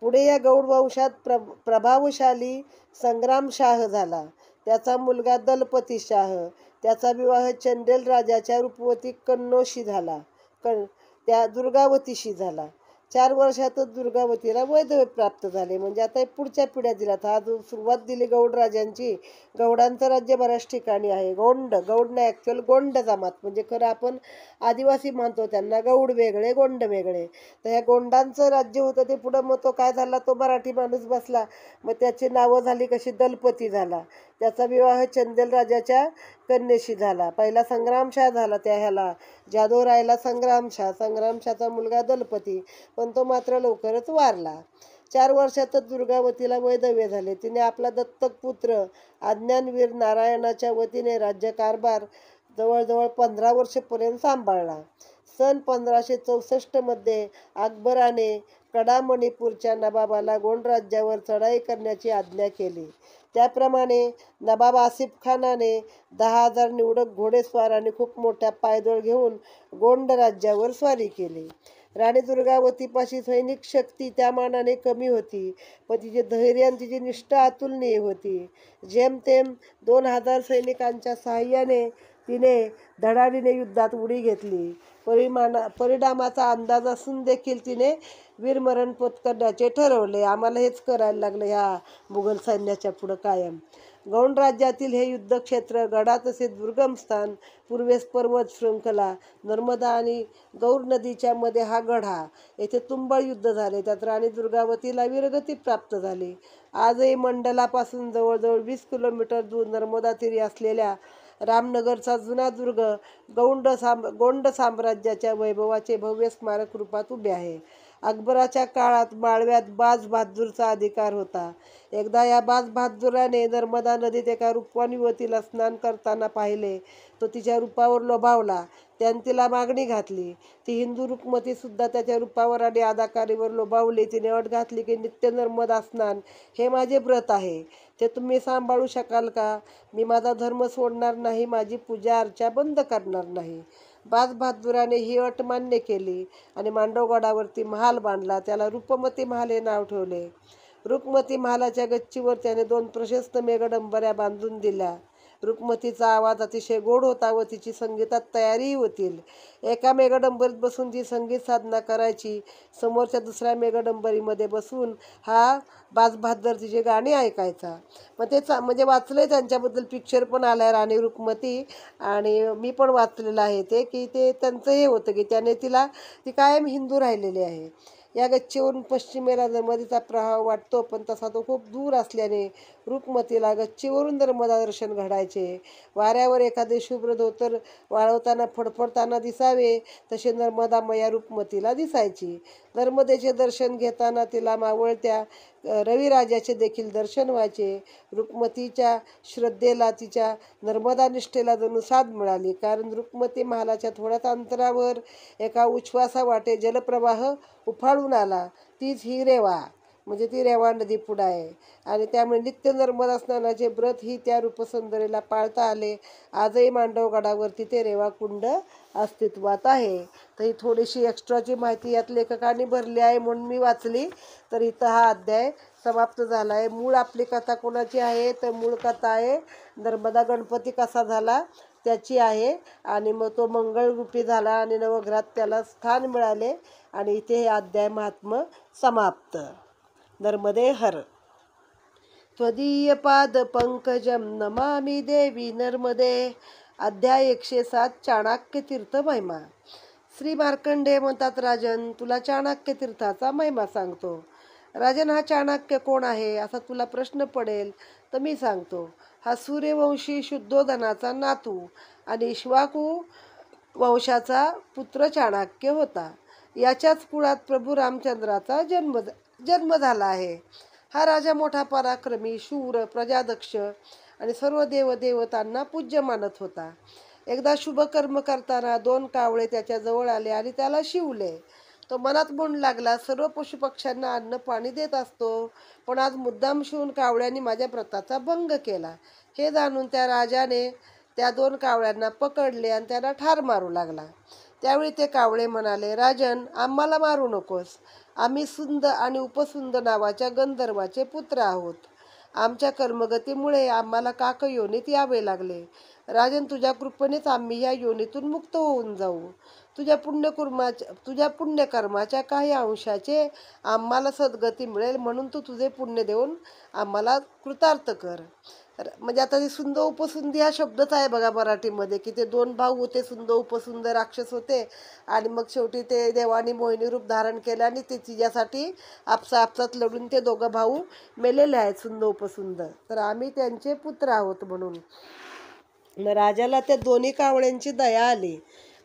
पुढे या गौड वंशात प्रभावशाली संग्रामशाह झाला. त्याचा मुलगा दलपती शाह. त्याचा विवाह चंदेल राजाच्या रूपवती कन्नोशी झाला. त्या दुर्गावतीशी झाला. 4 वर्षातच दुर्गावतीला वैधव्य प्राप्त झाले. म्हणजे आता हे पुढच्या पिढ्या दिल्यात. हा जो सुरुवात दिली गौड राजांची. गौडांचं राज्य बऱ्याच ठिकाणी आहे. गौड नाही, ॲक्च्युअल गोंड जमात, म्हणजे खरं आपण आदिवासी मानतो त्यांना. गौड वेगळे, गोंड वेगळे. तर ह्या गोंडांचं राज्य होतं ते पुढं. मग तो काय झाला, तो मराठी माणूस बसला. मग त्याची नावं झाली कशी, दलपती झाला. त्याचा विवाह चंदेल राजाच्या कन्येशी झाला. पहिला संग्रामशाह झाला त्या ह्याला, जादवरायला संग्रामशाहचा मुलगा दलपती. पण तो मात्र लवकरच वारला. 4 वर्षातच दुर्गावतीला वैधव्य झाले. तिने आपला दत्तक पुत्र अज्ञानवीर नारायणाच्या वतीने राज्यकारभार जवळजवळ 15 वर्षपर्यंत सांभाळला. सन 1564 मध्ये अकबराने कडामणिपूरच्या नवाबाला गोंड राज्यावर चढाई करण्याची आज्ञा केली. त्याप्रमाणे नवाब आसिफ खानाने 10,000 निवडक घोडेस्वार आणि खूप मोठ्या पायदळ घेऊन गोंड राज्यावर स्वारी केली. राणी दुर्गावतीपाशी सैनिक शक्ती त्या मानाने कमी होती, पण तिचे धैर्य आणि तिची निष्ठा अतुलनीय होती. जेमतेम 2,000 सैनिकांच्या सहाय्याने तिने धडाडीने युद्धात उडी घेतली. परिणामाचा अंदाज असून देखील तिने वीरमरण पत्करण्याचे ठरवले. आम्हाला हेच करायला लागलं ह्या मुघल सैन्याच्या पुढं कायम. गौंड राज्यातील हे युद्धक्षेत्र, गडा तसेच दुर्गम स्थान, पूर्वेस पर्वत शृंखला, नर्मदा आणि गौर नदीच्या मध्ये हा गढा. येथे तुंबळ युद्ध झाले. त्यात राणी दुर्गावतीला वीरगती प्राप्त झाली. आजही मंडलापासून जवळजवळ 20 किलोमीटर दूर नर्मदा तीरी असलेल्या रामनगरचा जुना दुर्ग गोंड साम्राज्याच्या वैभवाचे भव्य स्मारक रूपात उभे आहे. अकबराच्या काळात माळव्यात बाज बहादूरचा अधिकार होता. एकदा या बाज बहादुराने नर्मदा नदीत एका रूपवान युवतीला स्नान करताना पाहिले. तो तिच्या रूपावर लोभावला. त्याने तिला मागणी घातली. ती हिंदू रुक्मती सुद्धा त्याच्या रूपावर आणि अदाकारीवर लोभावली. तिने अट घातली की नित्य नर्मदा स्नान हे माझे व्रत आहे, ते तुम्ही सांभाळू शकाल का? मी माझा धर्म सोडणार नाही, माझी पूजा अर्चा बंद करणार नाही. बाज बहादुराने ही अट मान्य केली आणि मांडवगडावरती महाल बांधला. त्याला रूपमती महाल हे नाव ठेवले. रुक्मती महालाच्या गच्चीवर त्याने 2 प्रशस्त मेघडंबऱ्या बांधून दिल्या. रुक्मतीचा आवाज अतिशय गोड होता व तिची संगीतात तयारीही होतील. एका मेघडंबरीत बसून ती संगीत साधना करायची. समोरच्या दुसऱ्या मेघडंबरीमध्ये बसून हा बाज बहादूर तिचे गाणी ऐकायचा. मग ते म्हणजे वाचलंय, त्यांच्याबद्दल पिक्चर पण आलाय राणी रुक्मती, आणि मी पण वाचलेलं आहे ते, की ते त्यांचं हे होतं की त्याने ती कायम हिंदू राहिलेली आहे. या गच्चीवरून पश्चिमेला नर्मदेचा प्रवाह वाटतो, पण तसा तो खूप दूर असल्याने रुक्मतीला गच्चीवरून नर्मदा दर्शन घडायचे. वाऱ्यावर एखादे शुभ्र धोतर वाळवताना फडफडताना दिसावे तसे नर्मदा मैया रुक्मतीला दिसायची. नर्मदेचे दर्शन घेताना तिला मावळत्या रविराजाचे देखील दर्शन व्हायचे. रुक्मतीच्या श्रद्धेला, तिच्या नर्मदा निष्ठेला जणू साथ मिळाली, कारण रुक्मती महालाच्या थोड्याच अंतरावर एका उच्छ्वासा वाटे जलप्रवाह उफाळून आला. तीच ही रेवा, म्हणजे ती रेवा नदी पुढं आहे. आणि त्यामुळे नित्य नर्मदा स्नानाचे व्रत ही त्या रूपसुंदरीला पाळता आले. आजही मांडवगडावरती ते रेवा कुंड अस्तित्वात आहे. तर ही थोडीशी एक्स्ट्राची माहिती यात लेखकांनी भरली आहे म्हणून मी वाचली. तर इथं हा अध्याय समाप्त झाला आहे. मूळ आपली कथा कोणाची आहे, तर मूळ कथा आहे नर्मदा गणपती कसा झाला त्याची आहे. आणि मग तो मंगळरूपी झाला आणि नवग्रहात त्याला स्थान मिळाले. आणि इथे हे अध्याय महात्म समाप्त. नर्मदे हर. त्वदीय पाद पंकजम नमामि देवी नर्मदे. अध्याय 107. चाणक्य तीर्थ महिमा. श्री मार्कंडेय म्हणतात, राजन, तुला चाणक्य तीर्थाचा महिमा सांगतो. राजन, हा चाणक्य कोण आहे असा तुला प्रश्न पडेल, तर मी सांगतो. हा सूर्यवंशी शुद्धोधनाचा नातू आणि इक्ष्वाकू वंशाचा पुत्र चाणक्य होता. याच्याच कुळात प्रभू रामचंद्राचा जन्म झाला आहे. हा राजा मोठा पराक्रमी, शूर, प्रजादक्ष आणि सर्व देवदेवतांना पूज्य मानत होता. एकदा शुभ कर्म करताना 2 कावळे त्याच्या जवळ आले आणि त्याला शिवले. तो मनात म्हणू लागला, सर्व पशुपक्ष्यांना अन्न पाणी देत असतो, पण आज मुद्दाम शिवून कावळ्यांनी माझ्या व्रताचा भंग केला. हे जाणून त्या राजाने त्या 2 कावळ्यांना पकडले आणि त्यांना ठार मारू लागला. त्यावेळी ते कावळे म्हणाले, राजन, आम्हाला मारू नकोस. आम्ही सुंद आणि उपसुंद नावाच्या गंधर्वाचे पुत्र आहोत. आमच्या कर्मगतीमुळे आम्हाला काकयोनीत यावे लागले. राजन, तुझ्या कृपेनेच आम्ही या योनीतून मुक्त होऊन जाऊ. तुझ्या पुण्यकर्माच्या काही अंशाचे आम्हाला सद्गती मिळेल, म्हणून तू तुझे पुण्य देऊन आम्हाला कृतार्थ कर. म्हणजे आता ते सुंद उपसुंदी हा शब्दच आहे बघा मराठीमध्ये, की ते दोन भाऊ होते, सुंद उपसुंद राक्षस होते, आणि मग शेवटी ते देवानी मोहिनी रूप धारण केलं आणि ते तिच्यासाठी आपसात लढून ते दोघं भाऊ मेलेले आहेत, सुंद उपसुंद. तर आम्ही त्यांचे पुत्र आहोत म्हणून. मग राजाला त्या दोन्ही कावळ्यांची दया आली,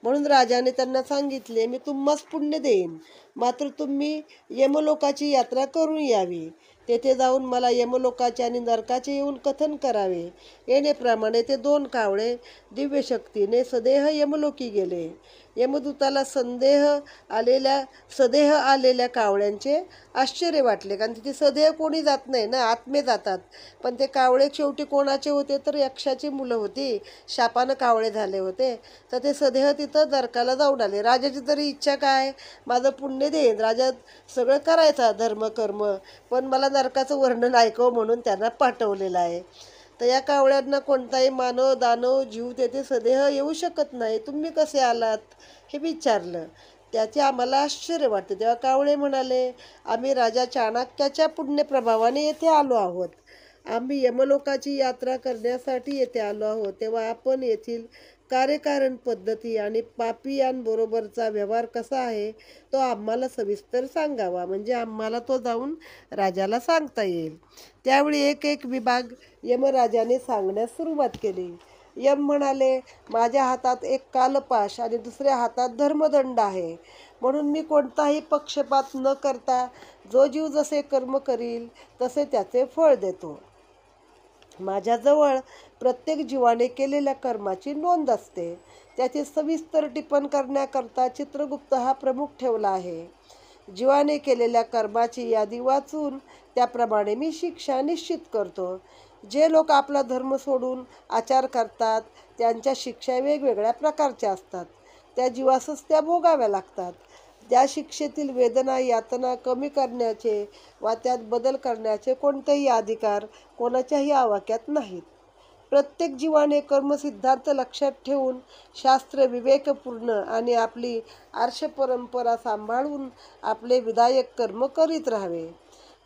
म्हणून राजाने त्यांना सांगितले, मी तुम्हास पुण्य देईन, मात्र तुम्ही यमलोकाची यात्रा करून यावी. तेथे जाऊन मला यमलोकाचे आणि नरकाचे येऊन कथन करावे. येण्याप्रमाणे ते दोन कावळे दिव्य शक्तीने सदेह यमलोकी गेले. यमदूताला सदेह आलेल्या कावळ्यांचे आश्चर्य वाटले, कारण तिथे सदेह कोणी जात नाही ना, आत्मे जातात. पण ते कावळे शेवटी कोणाचे होते, तर यक्षाची मुलं होती, शापानं कावळे झाले होते. तर ते सदेह तिथं नरकाला जाऊन आले. राजाची तरी इच्छा काय, माझं पुण्य देईन, राजा सगळं करायचा धर्मकर्म, पण मला नरकाचं वर्णन ऐकव म्हणून त्यांना पाठवलेलं आहे. तर या कावळ्यांना कोणताही मानव दानव जीव तेथे सदेह येऊ शकत नाही, तुम्ही कसे आलात हे विचारलं. त्याचे आम्हाला आश्चर्य वाटते. तेव्हा कावळे म्हणाले, आम्ही राजा चाणक्याच्या पुण्यप्रभावाने येथे आलो आहोत. आम्ही यमलोकाची यात्रा करण्यासाठी येथे आलो आहोत. तेव्हा आपण येथील कार्यकारण पद्धती आणि पापियांबरोबरचा व्यवहार कसा आहे तो आम्हाला सविस्तर सांगावा, म्हणजे आम्हाला तो जाऊन राजाला सांगता येईल. त्यावेळी एक एक विभाग यमराजाने सांगण्यास सुरुवात केली. यम म्हणाले, माझ्या हातात एक कालपाश आणि दुसऱ्या हातात धर्मदंड आहे, म्हणून मी कोणताही पक्षपात न करता जो जीव जसे कर्म करील तसे त्याचे फळ देतो. माझ्याजवळ प्रत्येक जीवाने केलेल्या कर्माची नोंद असते. त्याचे सविस्तर टिप्पण करण्याकरता चित्रगुप्त हा प्रमुख ठेवला आहे. जीवाने केलेल्या कर्माची यादी वाचून त्याप्रमाणे मी शिक्षा निश्चित करतो. जे लोक आपला धर्म सोडून आचार करतात त्यांच्या शिक्षा वेगवेगळ्या प्रकारच्या असतात. त्या जीवासच त्या भोगाव्या लागतात. त्या शिक्षेतील वेदना यातना कमी करण्याचे वा त्यात बदल करण्याचे कोणतेही अधिकार कोणाच्याही आवाक्यात नाहीत. प्रत्येक जीवाने कर्मसिद्धांत लक्षात ठेवून शास्त्र विवेकपूर्ण आणि आपली आर्ष परंपरा सांभाळून आपले विधायक कर्म करीत राहावे.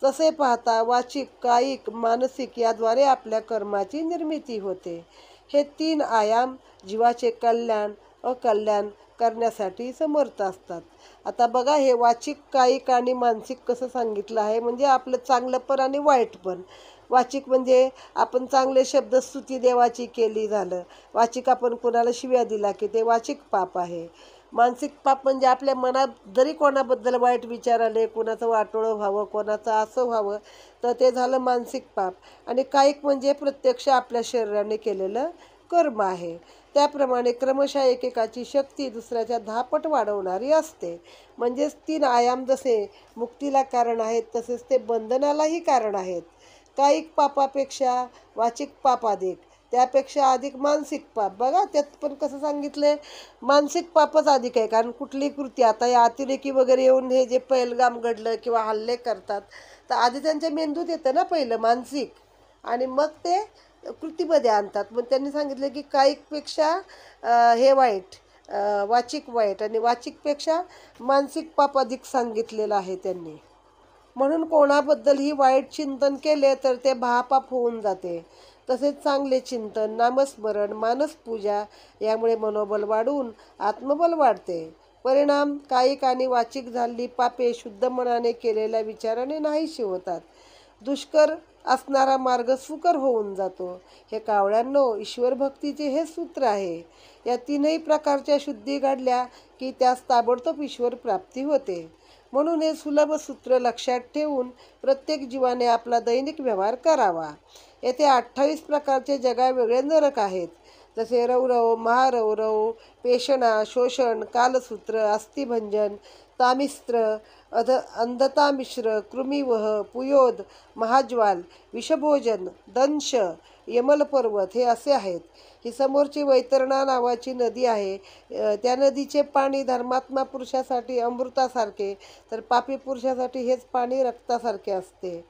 तसे पाहता वाचिक, कायिक, मानसिक याद्वारे आपल्या कर्माची निर्मिती होते. हे 3 आयाम जीवाचे कल्याण अकल्याण करण्यासाठी समर्थ असतात. आता बघा, हे वाचिक, कायिक आणि मानसिक कसं सांगितलं आहे, म्हणजे आपलं चांगलं पण आणि वाईट पण. वाचिक म्हणजे आपण चांगले शब्द स्तुती देवाची केली झालं. वाचिक आपण कोणाला शिव्या दिला की ते वाचिक पाप आहे. मानसिक पाप म्हणजे आपल्या मनात जरी कोणाबद्दल वाईट विचार आले, कोणाचं वाटोळं व्हावं, कोणाचं असं व्हावं, तर ते झालं मानसिक पाप. आणि कायिक म्हणजे प्रत्यक्ष आपल्या शरीराने केलेलं कर्म आहे. त्याप्रमाणे क्रमशः एकेकाची शक्ती दुसऱ्याच्या 10 पट वाढवणारी असते. म्हणजेच 3 आयाम जसे मुक्तीला कारण आहेत तसेच ते बंधनालाही कारण आहेत. कायिक पापापेक्षा वाचिक पाप अधिक, त्यापेक्षा अधिक मानसिक पाप. बघा, त्यात पण कसं सांगितलंय, मानसिक पापच अधिक आहे. कारण कुठली कृती, आता या अतिरेकी वगैरे येऊन हे जे पहलगाम घडलं किंवा हल्ले करतात, तर आधी त्यांच्या मेंदूत येतं ना पहिलं मानसिक, आणि मग ते कृतीमध्ये आणतात. मग त्यांनी सांगितलं की कायिकपेक्षा हे वाईट, वाचिक वाईट, आणि वाचिकपेक्षा मानसिक पाप अधिक सांगितलेलं आहे त्यांनी. म्हणून कोणाबद्दलही वाईट चिंतन केले तर ते महापाप होऊन जाते. तसेच चांगले चिंतन, नामस्मरण, मानसपूजा यामुळे मनोबल वाढून आत्मबल वाढते. परिणाम कायिक आणि वाचिक झालेली पापे शुद्ध मनाने केलेल्या विचाराने नाहीशी होतात. दुष्कर असणारा मार्ग सुकर होऊन जातो. हे कावळ्यांनो, ईश्वर भक्तीचे हे सूत्र आहे. या 3ही प्रकारच्या शुद्धी घडल्या की त्यास ताबडतोब ईश्वर प्राप्ती होते. म्हणून हे सुलभ सूत्र लक्षात ठेवून प्रत्येक जीवाने आपला दैनिक व्यवहार करावा. येथे 28 प्रकारचे जगावेगळे नरक आहेत, जसे रौरव, महारौरव, पेषणा, शोषण, कालसूत्र, अस्थिभंजन, तामिस्त्र, अंधतामिश्र, कृमिवह, पुयोद, महाज्वाल, विषभोजन, दंश, यमल पर्वत हे असे आहेत. ही समोरची वैतरणा नावाची नदी आहे. त्या नदीचे पाणी धर्मात्मा पुरुषासाठी अमृतासारखे, तर पापी पुरुषासाठी हेच पाणी रक्तासारखे असते.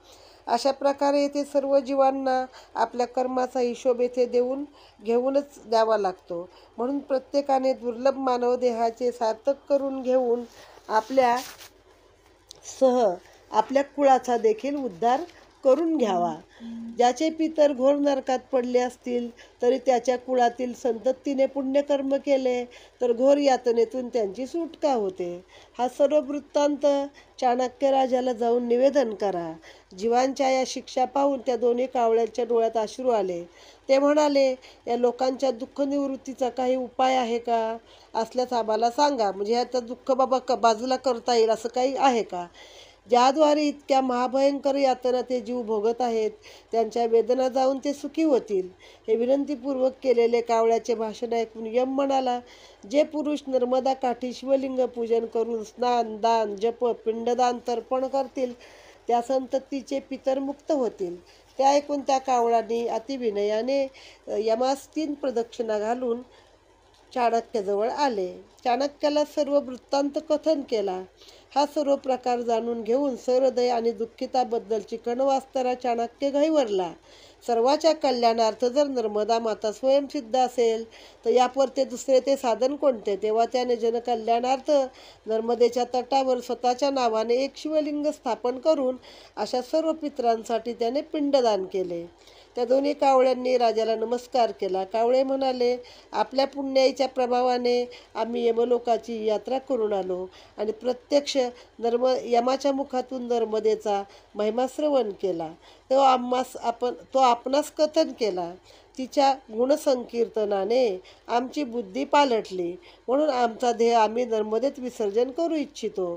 अशा प्रकारे येथे सर्व जीवांना आपल्या कर्माचा हिशोब येथे घेऊनच द्यावा लागतो. म्हणून प्रत्येकाने दुर्लभ मानवदेहाचे सार्थक करून घेऊन आपल्या कुळाचा देखील उद्धार करून घ्यावा. ज्याचे पितर घोर नरकात पडले असतील तरी त्याच्या कुळातील संततीने पुण्यकर्म केले तर घोर यातनेतून त्यांची सुटका होते. हा सर्व वृत्तांत चाणक्य राजाला जाऊन निवेदन करा. जीवांच्या या शिक्षा पाहून त्या दोन्ही कावळ्यांच्या डोळ्यात अश्रू आले. ते म्हणाले, या लोकांच्या दुःख निवृत्तीचा काही उपाय आहे का? असल्यास आम्हाला सांगा. म्हणजे आता दुःख बाबा बाजूला करता येईल असं काही आहे का? ज्याद्वारे इतक्या महाभयंकर यातना ते जीव भोगत आहेत, त्यांच्या वेदना जाऊन ते सुखी होतील. हे विनंतीपूर्वक केलेले कावळ्याचे भाषण ऐकून यम म्हणाला, जे पुरुष नर्मदा काठी शिवलिंग पूजन करून स्नान, दान, जप, पिंडदान, तर्पण करतील त्या संततीचे पितर मुक्त होतील. ते ऐकून त्या कावळांनी अतिविनयाने यमास 3 प्रदक्षिणा घालून चाणक्याजवळ आले. चाणक्याला सर्व वृत्तांत कथन केला. हा सर्व प्रकार जाणून घेऊन सहृदय आणि दुःखिताबद्दलची कणवासणारा चाणक्य घाईवरला. सर्वाच्या कल्याणार्थ जर नर्मदा माता स्वयंसिद्ध असेल तर यापरते दुसरे ते साधन कोणते? तेव्हा त्याने जनकल्याणार्थ नर्मदेच्या तटावर स्वतःच्या नावाने एक शिवलिंग स्थापन करून अशा सर्व पितरांसाठी त्याने पिंडदान केले. त्या दोन्ही कावळ्यांनी राजाला नमस्कार केला. कावळे म्हणाले, आपल्या पुण्याईच्या प्रभावाने आम्ही यमलोकाची यात्रा करून आलो आणि प्रत्यक्ष यमाच्या मुखातून नर्मदेचा महिमा श्रवण केला. तो आपणास कथन केला. तिच्या गुणसंकीर्तनाने आमची बुद्धी पालटली, म्हणून आमचा देह आम्ही नर्मदेत विसर्जन करू इच्छितो.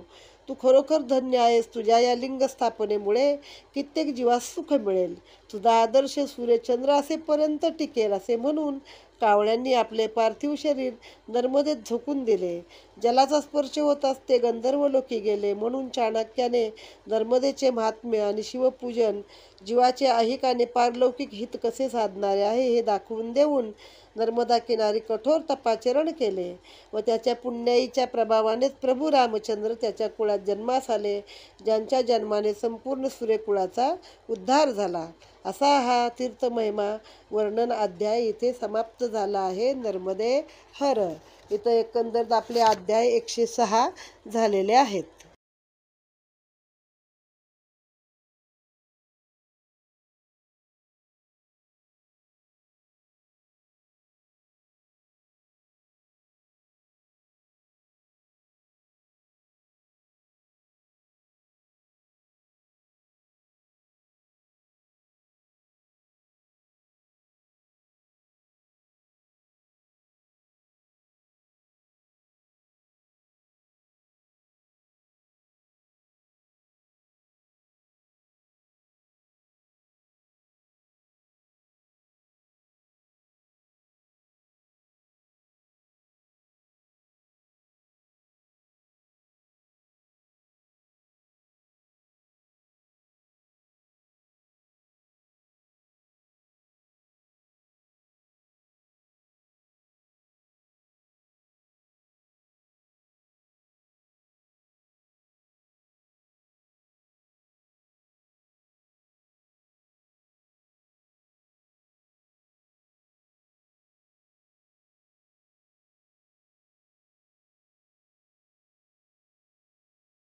तू खरोखर धन्य आहेस. तुझ्या या लिंगस्थापनेमुळे कित्येक जीवास सुख मिळेल. तुझा आदर्श सूर्यचंद्र असेपर्यंत टिकेल. असे म्हणून कावळ्यांनी आपले पार्थिव शरीर नर्मदेत झोकून दिले. जलाचा स्पर्श होताच ते गंधर्वलोकी गेले. म्हणून चाणक्याने नर्मदेचे महात्म्य आणि शिवपूजन जीवाचे ऐहिक आणि पारलौकिक हित कसे साधणारे आहे हे दाखवून देऊन नर्मदा किनारी कठोर तपाचरण केले व त्याच्या पुण्याईच्या प्रभावानेच प्रभू रामचंद्र त्याच्या कुळात जन्मास आले, ज्यांच्या जन्माने संपूर्ण सूर्यकुळाचा उद्धार झाला. असा हा तीर्थमहिमा वर्णन अध्याय इथे समाप्त झाला आहे. नर्मदे हर. इथं एकंदर आपले अध्याय 106 झालेले आहेत.